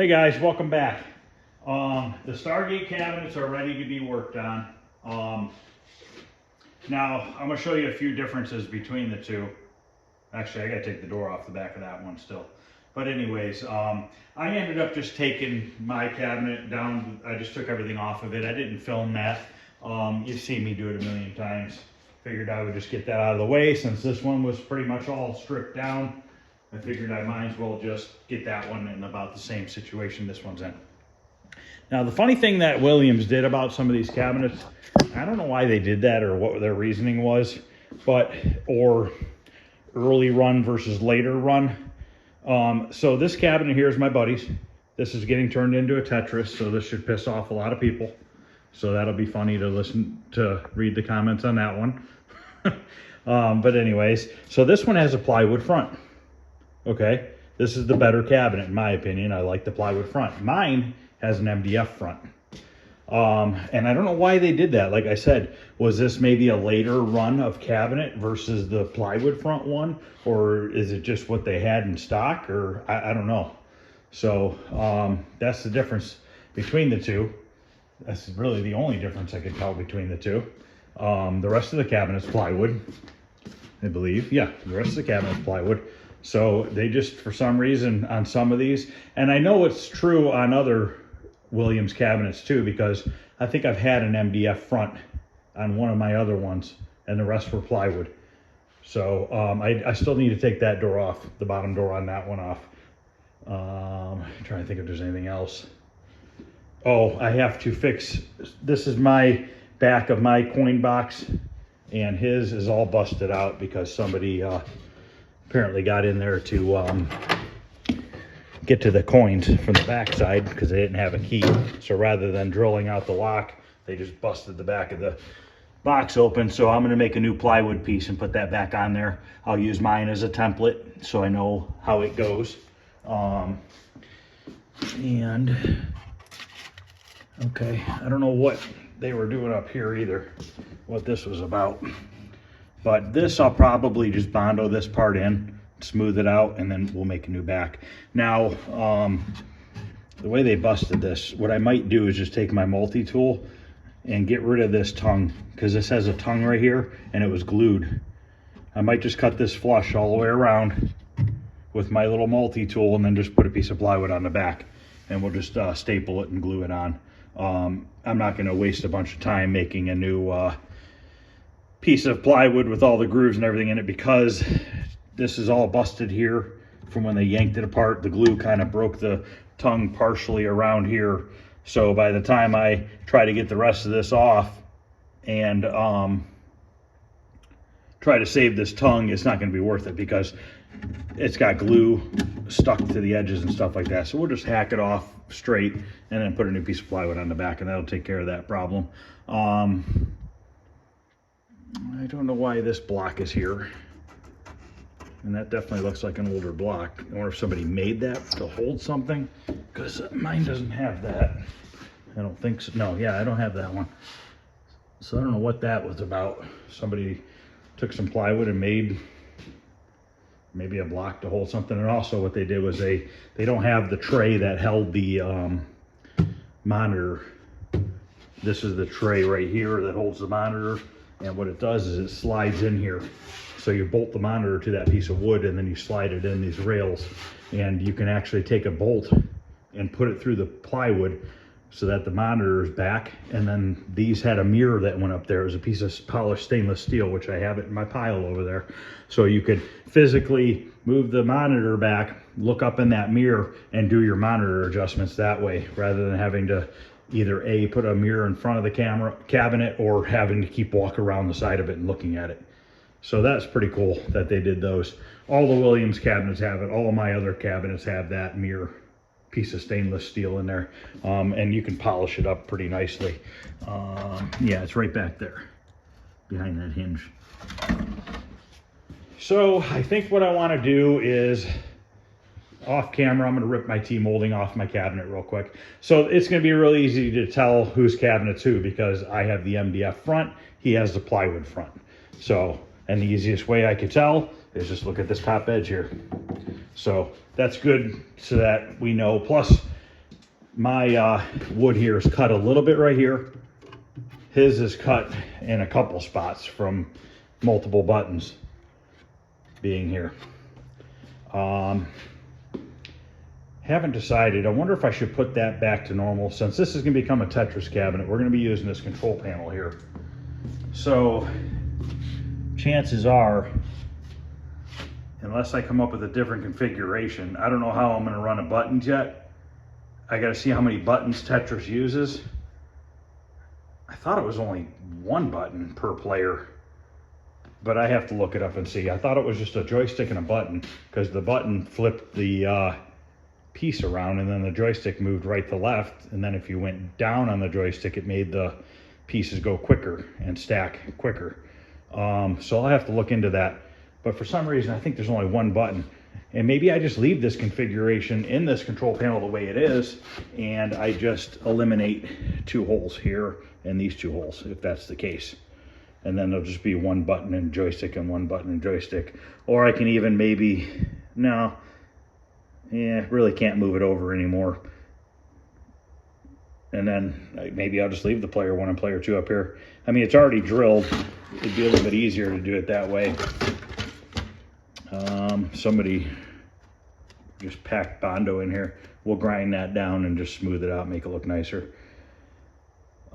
guys, welcome back. The Stargate cabinets are ready to be worked on. Now, I'm going to show you a few differences between the two. Actually, I got to take the door off the back of that one still. But anyways, I ended up just taking my cabinet down. I just took everything off of it. I didn't film that. You've seen me do it a million times. Figured I would just get that out of the way since this one was pretty much all stripped down. I figured I might as well just get that one in about the same situation this one's in. Now, the funny thing that Williams did about some of these cabinets, I don't know why they did that or what their reasoning was, or early run versus later run. So this cabinet here is my buddy's. This is getting turned into a Tetris, so this should piss off a lot of people. So that'll be funny to read the comments on that one. But anyways, so this one has a plywood front. Okay, this is the better cabinet in my opinion. I like the plywood front. Mine has an MDF front. And I don't know why they did that. Like I said, was this maybe a later run of cabinet versus the plywood front one? Or is it just what they had in stock? Or I don't know. So that's the difference between the two. That's really the only difference I could tell between the two. The rest of the cabinet's plywood, I believe. Yeah, the rest of the cabinet's plywood. So they just, for some reason, on some of these, and I know it's true on other Williams cabinets too, because I think I've had an MDF front on one of my other ones, and the rest were plywood. So I still need to take that door off, the bottom door on that one off. I'm trying to think if there's anything else. Oh, I have to fix, this is my back of my coin box, and his is all busted out because somebody apparently got in there to get to the coins from the back side because they didn't have a key. So rather than drilling out the lock, they just busted the back of the box open. So I'm going to make a new plywood piece and put that back on there. I'll use mine as a template so I know how it goes. And okay, I don't know what they were doing up here either, what this was about. But this, I'll probably just Bondo this part in, smooth it out, and then we'll make a new back. Now, the way they busted this, what I might do is just take my multi-tool and get rid of this tongue, because this has a tongue right here, and it was glued. I might just cut this flush all the way around with my little multi-tool, and then just put a piece of plywood on the back, and we'll just staple it and glue it on. I'm not going to waste a bunch of time making a new piece of plywood with all the grooves and everything in it, because this is all busted here from when they yanked it apart. The glue kind of broke the tongue partially around here. So by the time I try to get the rest of this off and try to save this tongue, it's not going to be worth it because it's got glue stuck to the edges and stuff like that. So we'll just hack it off straight and then put a new piece of plywood on the back, and that'll take care of that problem. I don't know why this block is here, and that definitely looks like an older block. I wonder if somebody made that to hold something, because mine doesn't have that. I don't think so. No, yeah, I don't have that one. So I don't know what that was about. Somebody took some plywood and made maybe a block to hold something. And also what they did was they don't have the tray that held the monitor. This is the tray right here that holds the monitor. And what it does is it slides in here. So you bolt the monitor to that piece of wood, and then you slide it in these rails. And you can actually take a bolt and put it through the plywood so that the monitor is back. And then these had a mirror that went up there. It was a piece of polished stainless steel, which I have it in my pile over there. So you could physically move the monitor back, look up in that mirror, and do your monitor adjustments that way, rather than having to either put a mirror in front of the cabinet or having to keep walking around the side of it and looking at it. So that's pretty cool that they did those. All the Williams cabinets have it. All of my other cabinets have that mirror piece of stainless steel in there. And you can polish it up pretty nicely. Yeah, it's right back there behind that hinge. So I think what I want to do is, off camera, I'm going to rip my T-molding off my cabinet real quick. So it's going to be really easy to tell whose cabinet's who, because I have the MDF front, he has the plywood front. So, and the easiest way I could tell is just look at this top edge here. So that's good so that we know. Plus, my wood here is cut a little bit right here. His is cut in a couple spots from multiple buttons being here. Haven't decided. I wonder if I should put that back to normal. Since this is going to become a Tetris cabinet, we're going to be using this control panel here. So chances are, unless I come up with a different configuration, I don't know how I'm going to run the buttons yet. I got to see how many buttons Tetris uses. I thought it was only one button per player, but I have to look it up and see. I thought it was just a joystick and a button, because the button flipped the piece around and then the joystick moved right to left, and then if you went down on the joystick it made the pieces go quicker and stack quicker. So I'll have to look into that, but for some reason I think there's only one button, and maybe I just leave this configuration in this control panel the way it is, and I just eliminate 2 holes here and these 2 holes if that's the case, and then there'll just be one button and joystick and one button and joystick. Or I can even maybe, no, yeah, really can't move it over anymore. And then maybe I'll just leave the player 1 and player 2 up here. I mean, it's already drilled. It'd be a little bit easier to do it that way. Somebody just packed Bondo in here. We'll grind that down and just smooth it out, make it look nicer.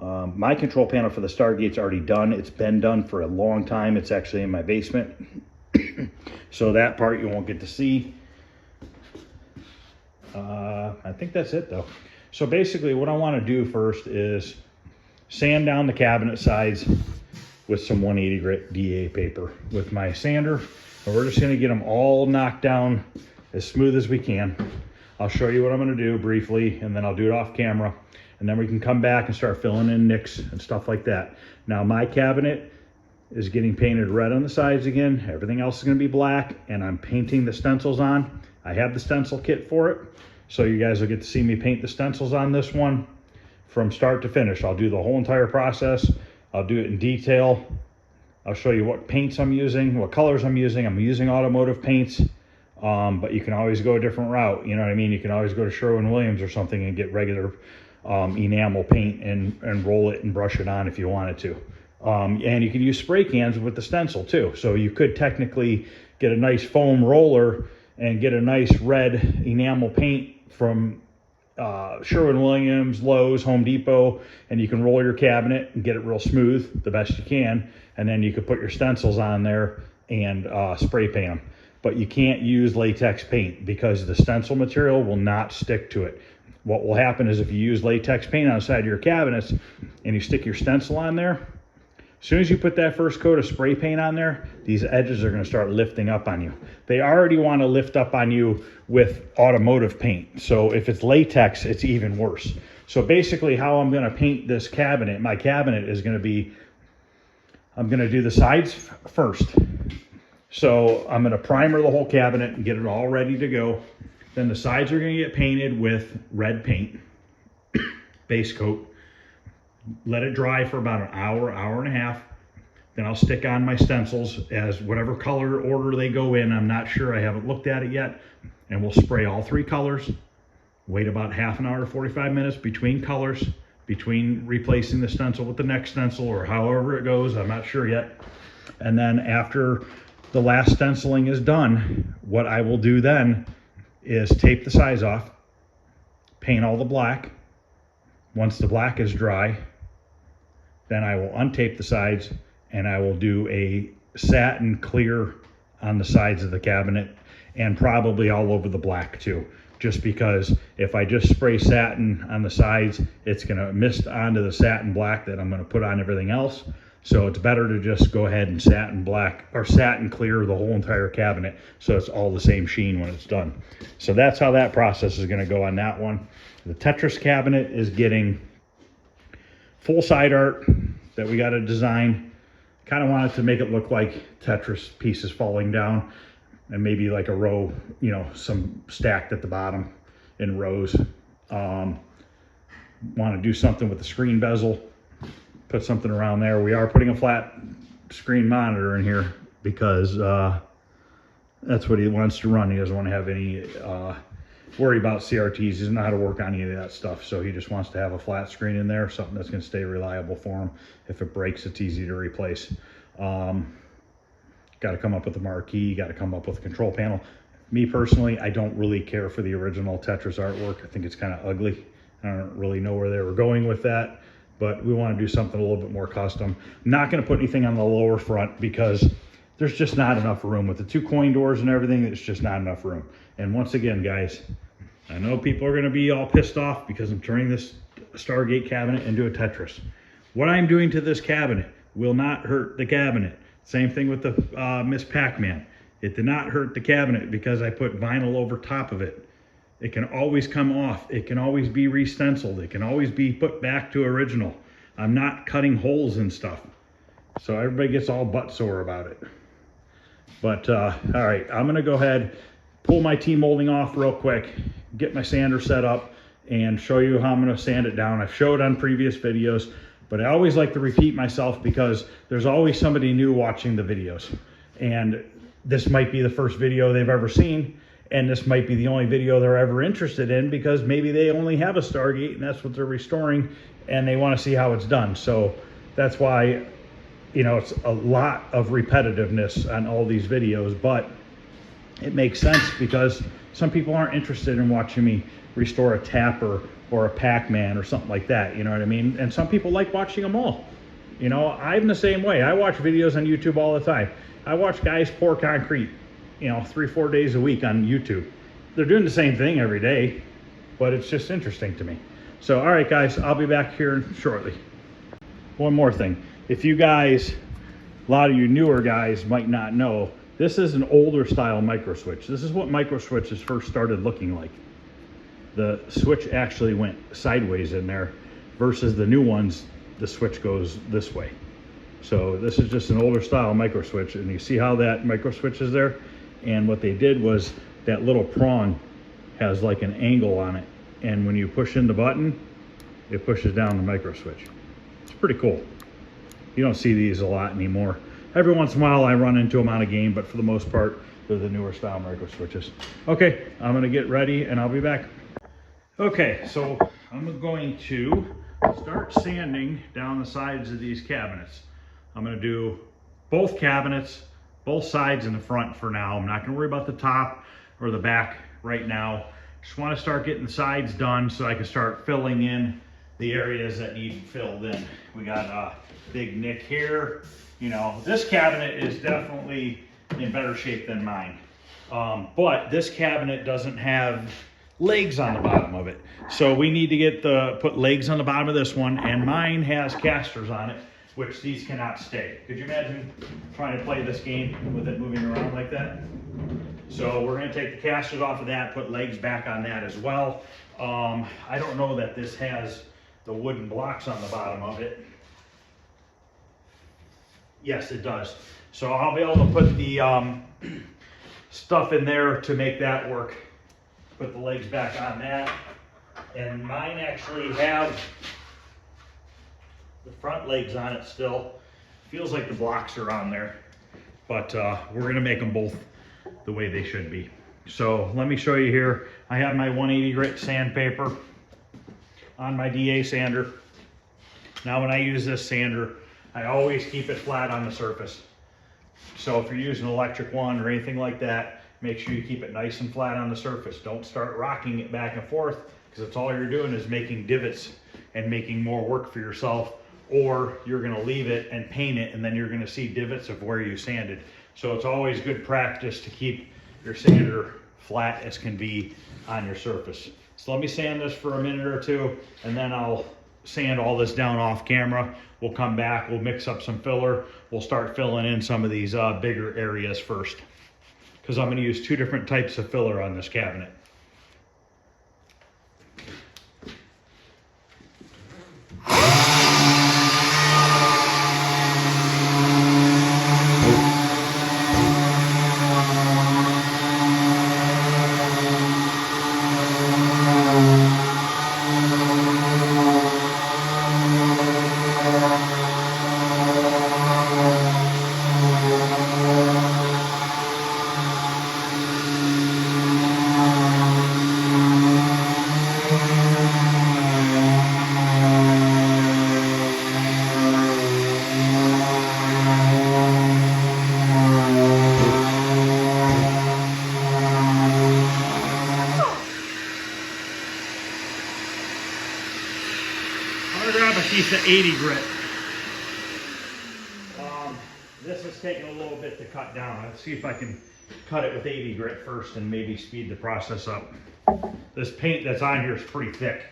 My control panel for the Stargate's already done. It's been done for a long time. It's actually in my basement. So that part you won't get to see. I think that's it though. So basically what I want to do first is sand down the cabinet sides with some 180 grit DA paper with my sander, and we're just going to get them all knocked down as smooth as we can. I'll show you what I'm going to do briefly, and then I'll do it off camera, and then we can come back and start filling in nicks and stuff like that. Now my cabinet is getting painted red on the sides again. Everything else is going to be black, and I'm painting the stencils on. I have the stencil kit for it, so you guys will get to see me paint the stencils on this one from start to finish. I'll do the whole entire process. I'll do it in detail. I'll show you what paints I'm using, what colors I'm using. I'm using automotive paints, but you can always go a different route. You know what I mean? You can always go to Sherwin-Williams or something and get regular enamel paint and roll it and brush it on if you wanted to. And you can use spray cans with the stencil too. So you could technically get a nice foam roller and get a nice red enamel paint from Sherwin-Williams, Lowe's, Home Depot, and you can roll your cabinet and get it real smooth the best you can, and then you could put your stencils on there and spray paint them. But you can't use latex paint because the stencil material will not stick to it. What will happen is if you use latex paint on the side of your cabinets and you stick your stencil on there, as soon as you put that first coat of spray paint on there, these edges are going to start lifting up on you. They already want to lift up on you with automotive paint. So if it's latex, it's even worse. So basically how I'm going to paint this cabinet, my cabinet is going to be, I'm going to do the sides first. So I'm going to primer the whole cabinet and get it all ready to go. Then the sides are going to get painted with red paint, base coat. Let it dry for about an hour, hour and a half. Then I'll stick on my stencils as whatever color order they go in. I'm not sure, I haven't looked at it yet. And we'll spray all 3 colors. Wait about half an hour to 45 minutes between colors, between replacing the stencil with the next stencil or however it goes, I'm not sure yet. And then after the last stenciling is done, what I will do then is tape the sides off, paint all the black. Once the black is dry, then I will untape the sides and I will do a satin clear on the sides of the cabinet and probably all over the black too. Just because if I just spray satin on the sides, it's gonna mist onto the satin black that I'm gonna put on everything else. So it's better to just go ahead and satin black or satin clear the whole entire cabinet so it's all the same sheen when it's done. So that's how that process is gonna go on that one. The Tetris cabinet is getting full side art that we got to design. Kind of wanted to make it look like Tetris pieces falling down and maybe like a row, you know, some stacked at the bottom in rows. Want to do something with the screen bezel, put something around there. We are putting a flat screen monitor in here because that's what he wants to run. He doesn't want to have any worry about CRTs. He doesn't know how to work on any of that stuff. So he just wants to have a flat screen in there, something that's going to stay reliable for him. If it breaks, it's easy to replace. Got to come up with a marquee, got to come up with a control panel. Me personally, I don't really care for the original Tetris artwork. I think it's kind of ugly. I don't really know where they were going with that, but we want to do something a little bit more custom. I'm not going to put anything on the lower front because there's just not enough room. With the 2 coin doors and everything, it's just not enough room. And once again, guys, I know people are going to be all pissed off because I'm turning this Stargate cabinet into a Tetris. What I'm doing to this cabinet will not hurt the cabinet. Same thing with the Miss Pac-Man. It did not hurt the cabinet because I put vinyl over top of it. It can always come off. It can always be re-stenciled. It can always be put back to original. I'm not cutting holes and stuff. So everybody gets all butt sore about it. But, all right, I'm going to go ahead, pull my T-molding off real quick, get my sander set up, and show you how I'm going to sand it down. I've showed on previous videos, but I always like to repeat myself because there's always somebody new watching the videos. And this might be the first video they've ever seen, and this might be the only video they're ever interested in because maybe they only have a Stargate and that's what they're restoring and they want to see how it's done. So that's why, you know, it's a lot of repetitiveness on all these videos, but it makes sense because some people aren't interested in watching me restore a Tapper or a Pac-Man or something like that, you know what I mean? And some people like watching them all. You know, I'm the same way. I watch videos on YouTube all the time. I watch guys pour concrete, you know, 3-4 days a week on YouTube. They're doing the same thing every day, but it's just interesting to me. So, all right, guys, I'll be back here shortly. One more thing. If you guys, a lot of you newer guys might not know, this is an older style micro switch. This is what micro switches first started looking like. The switch actually went sideways in there versus the new ones, the switch goes this way. So this is just an older style micro switch, and you see how that micro switch is there? And what they did was that little prong has like an angle on it, and when you push in the button, it pushes down the micro switch. It's pretty cool. You don't see these a lot anymore. Every once in a while I run into them on a game, but for the most part, they're the newer style micro switches. Okay, I'm gonna get ready and I'll be back. Okay, so I'm going to start sanding down the sides of these cabinets. I'm going to do both cabinets, both sides and the front for now. I'm not going to worry about the top or the back right now. Just want to start getting the sides done so I can start filling in the areas that need filled in. We got a big nick here. You know, this cabinet is definitely in better shape than mine. But this cabinet doesn't have legs on the bottom of it. So we need to put legs on the bottom of this one, and mine has casters on it, which these cannot stay. Could you imagine trying to play this game with it moving around like that? So we're gonna take the casters off of that, put legs back on that as well. I don't know that this has the wooden blocks on the bottom of it. Yes, it does. So I'll be able to put the stuff in there to make that work. Put the legs back on that. And mine actually have the front legs on it still. Feels like the blocks are on there, but we're gonna make them both the way they should be. So let me show you here. I have my 180 grit sandpaper on my DA sander. Now when I use this sander, I always keep it flat on the surface. So if you're using an electric one or anything like that, make sure you keep it nice and flat on the surface. Don't start rocking it back and forth, because it's all you're doing is making divots and making more work for yourself, or you're gonna leave it and paint it and then you're gonna see divots of where you sanded. So it's always good practice to keep your sander flat as can be on your surface. So let me sand this for a minute or two, and then I'll sand all this down off camera. We'll come back, we'll mix up some filler. We'll start filling in some of these bigger areas first, because I'm gonna use 2 different types of filler on this cabinet. piece of 80 grit. This is taking a little bit to cut down. Let's see if I can cut it with 80 grit first and maybe speed the process up. This paint that's on here is pretty thick.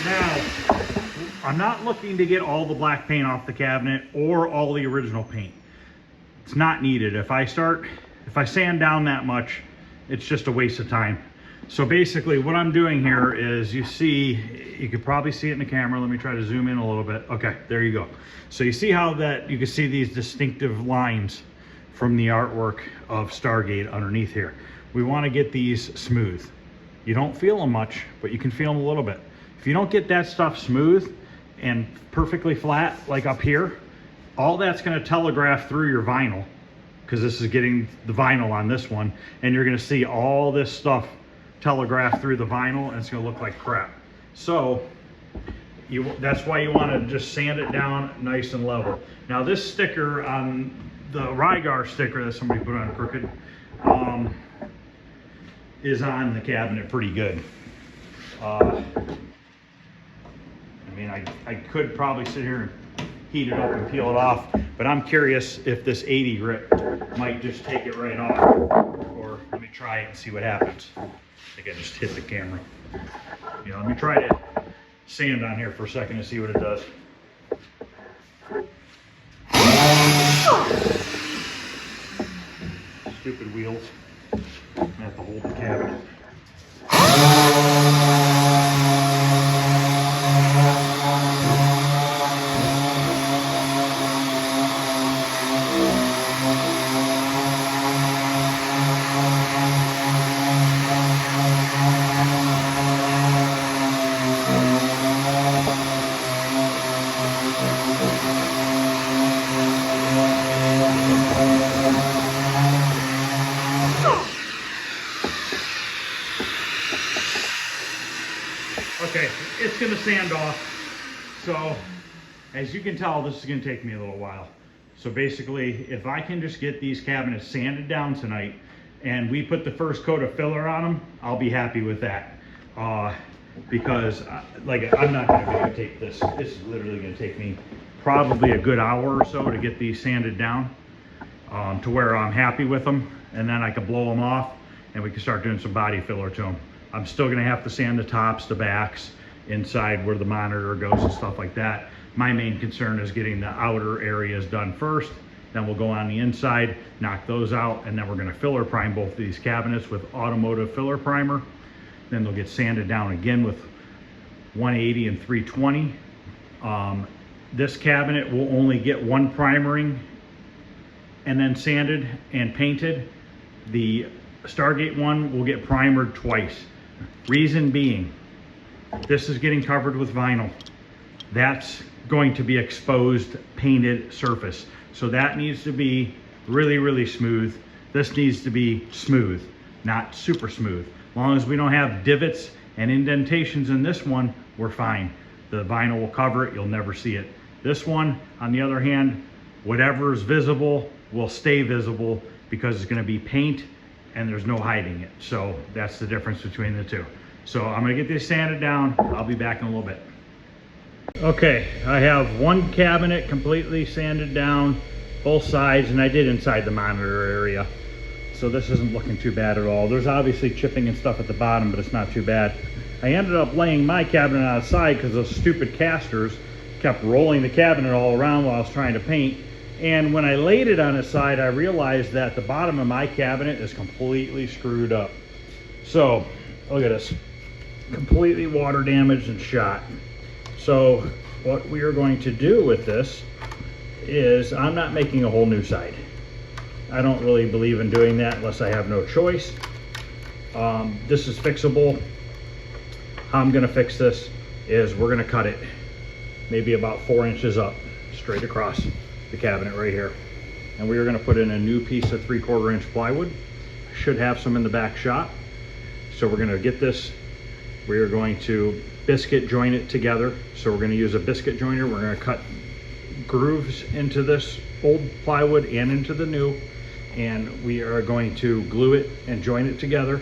Now, I'm not looking to get all the black paint off the cabinet or all the original paint. It's not needed. If I sand down that much, it's just a waste of time. So basically what I'm doing here is, you could probably see it in the camera. Let me try to zoom in a little bit. Okay, there you go. So you see how you can see these distinctive lines from the artwork of Stargate underneath here. We want to get these smooth. You don't feel them much, but you can feel them a little bit. If you don't get that stuff smooth and perfectly flat, like up here, all that's going to telegraph through your vinyl, because this is getting the vinyl on this one, and you're going to see all this stuff telegraph through the vinyl, and it's going to look like crap. So that's why you want to just sand it down nice and level. Now this sticker on the Rygar sticker that somebody put on crooked is on the cabinet pretty good. I mean, I could probably sit here and heat it up and peel it off, but I'm curious if this 80 grit might just take it right off. Or let me try it and see what happens. I think I just hit the camera. Let me try to sand on here for a second and see what it does. Stupid wheels. I have to hold the cabinet. Okay, it's going to sand off. So as you can tell, this is going to take me a little while. So basically, if I can just get these cabinets sanded down tonight and we put the first coat of filler on them, I'll be happy with that. Because I'm not going to videotape this. This is literally going to take me probably a good hour or so to get these sanded down to where I'm happy with them. And then I can blow them off and we can start doing some body filler to them. I'm still going to have to sand the tops, the backs, inside where the monitor goes and stuff like that. My main concern is getting the outer areas done first. Then we'll go on the inside, knock those out, and then we're going to filler prime both of these cabinets with automotive filler primer. Then they'll get sanded down again with 180 and 320. This cabinet will only get one primering and then sanded and painted. The Stargate one will get primered twice. Reason being, this is getting covered with vinyl. That's going to be exposed painted surface. So that needs to be really, really smooth. This needs to be smooth, not super smooth. As long as we don't have divots and indentations in this one, we're fine. The vinyl will cover it, you'll never see it. This one, on the other hand, whatever is visible will stay visible because it's going to be paint and there's no hiding it. So that's the difference between the two. So I'm going to get this sanded down. I'll be back in a little bit. Okay, I have one cabinet completely sanded down, both sides, and I did inside the monitor area. So this isn't looking too bad at all. There's obviously chipping and stuff at the bottom, but it's not too bad. I ended up laying my cabinet outside because those stupid casters kept rolling the cabinet all around while I was trying to paint. And when I laid it on its side, I realized that the bottom of my cabinet is completely screwed up. So, look at this. Completely water damaged and shot. So, what we are going to do with this is, I'm not making a whole new side. I don't really believe in doing that unless I have no choice. This is fixable. How I'm gonna fix this is we're gonna cut it maybe about 4 inches up, straight across the cabinet right here. And we are gonna put in a new piece of 3/4 inch plywood. Should have some in the back shop. So we're gonna get this, we are going to biscuit joint it together. So we're gonna use a biscuit joiner. We're gonna cut grooves into this old plywood and into the new, and we are going to glue it and join it together.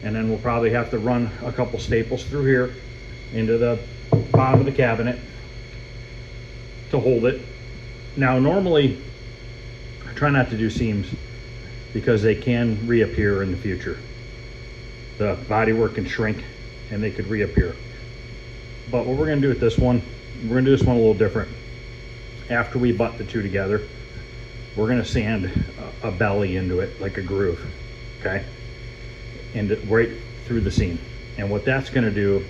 And then we'll probably have to run a couple staples through here into the bottom of the cabinet to hold it. Now normally I try not to do seams because they can reappear in the future. The bodywork can shrink and they could reappear. But what we're gonna do with this one, we're gonna do this one a little different. After we butt the two together, we're gonna sand a belly into it, like a groove, okay? And right through the seam. And what that's gonna do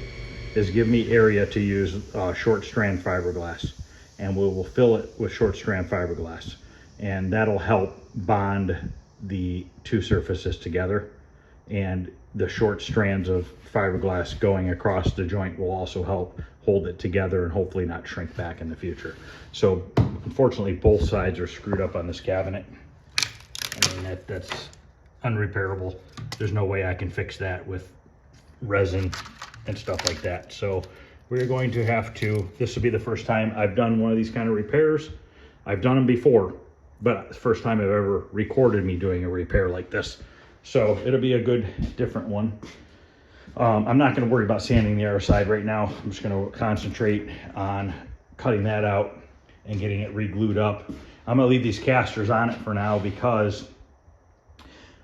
is give me area to use short strand fiberglass. And we will fill it with short strand fiberglass. And that'll help bond the two surfaces together. And the short strands of fiberglass going across the joint will also help hold it together and hopefully not shrink back in the future. So unfortunately, both sides are screwed up on this cabinet. I mean, that's unrepairable. There's no way I can fix that with resin and stuff like that. So we're going to have to, this will be the first time I've done one of these kind of repairs. I've done them before, but it's the first time I've ever recorded me doing a repair like this. So it'll be a good, different one. I'm not gonna worry about sanding the other side right now. I'm just gonna concentrate on cutting that out and getting it re-glued up. I'm gonna leave these casters on it for now because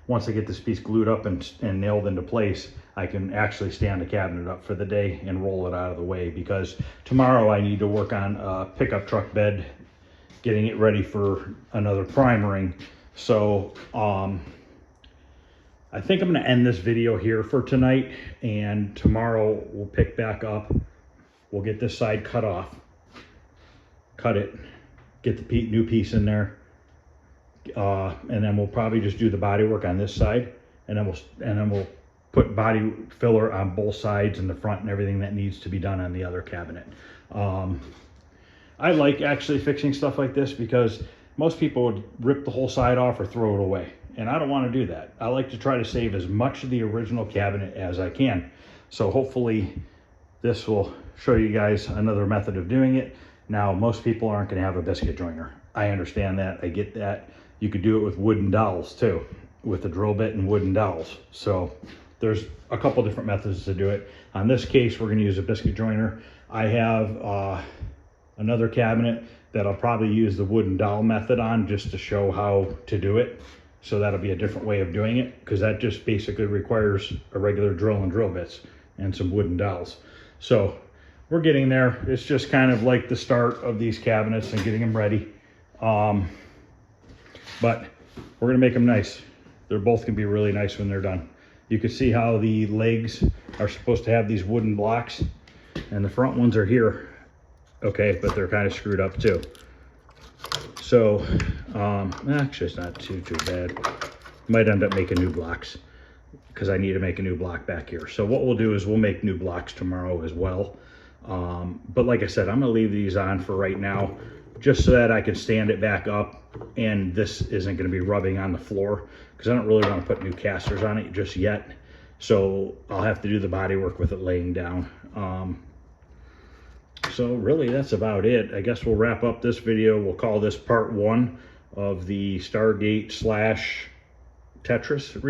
once I get this piece glued up and nailed into place, I can actually stand the cabinet up for the day and roll it out of the way, because tomorrow I need to work on a pickup truck bed, getting it ready for another primering. So I think I'm gonna end this video here for tonight, and tomorrow we'll pick back up. We'll get this side cut off, cut it, get the new piece in there, and then we'll probably just do the body work on this side, and then we'll put body filler on both sides and the front and everything that needs to be done on the other cabinet. I like actually fixing stuff like this because most people would rip the whole side off or throw it away. And I don't want to do that. I like to try to save as much of the original cabinet as I can. So hopefully this will show you guys another method of doing it. Now, most people aren't going to have a biscuit joiner. I understand that. I get that. You could do it with wooden dowels too, with a drill bit and wooden dowels. So there's a couple different methods to do it. On this case, we're going to use a biscuit joiner. I have another cabinet that I'll probably use the wooden dowel method on just to show how to do it. So that'll be a different way of doing it, because that just basically requires a regular drill and drill bits and some wooden dowels. So we're getting there. It's just kind of like the start of these cabinets and getting them ready. But we're gonna make them nice. They're both gonna be really nice when they're done. You can see how the legs are supposed to have these wooden blocks, and the front ones are here. Okay, but they're kind of screwed up too. So, actually it's not too bad. Might end up making new blocks because I need to make a new block back here. So what we'll do is we'll make new blocks tomorrow as well. But like I said, I'm gonna leave these on for right now, just so that I can stand it back up and this isn't gonna be rubbing on the floor, because I don't really want to put new casters on it just yet. So I'll have to do the body work with it laying down. So really that's about it. I guess we'll wrap up this video. We'll call this part 1 of the Stargate / Tetris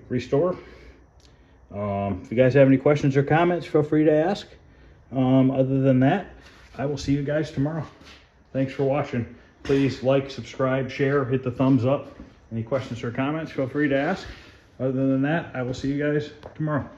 restore. If you guys have any questions or comments, feel free to ask. Other than that, I will see you guys tomorrow. Thanks for watching. Please like, subscribe, share, hit the thumbs up. Any questions or comments, feel free to ask. Other than that, I will see you guys tomorrow.